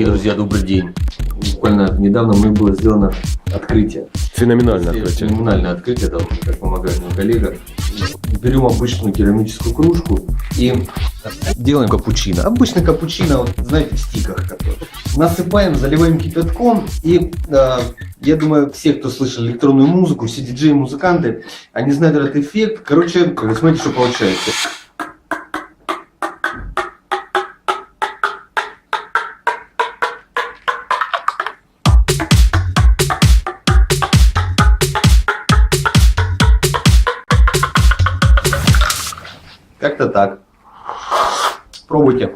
друзья, добрый день. Буквально недавно мной было сделано открытие. Феноменальное открытие. Феноменальное открытие, да, как помогает мой коллега. Берем обычную керамическую кружку и делаем капучино. Обычно капучино, вот, знаете, в стиках который. Насыпаем, заливаем кипятком. И я думаю, все, кто слышал электронную музыку, все диджеи, музыканты, они знают этот эффект. Короче, смотрите, что получается. Как-то так. Пробуйте.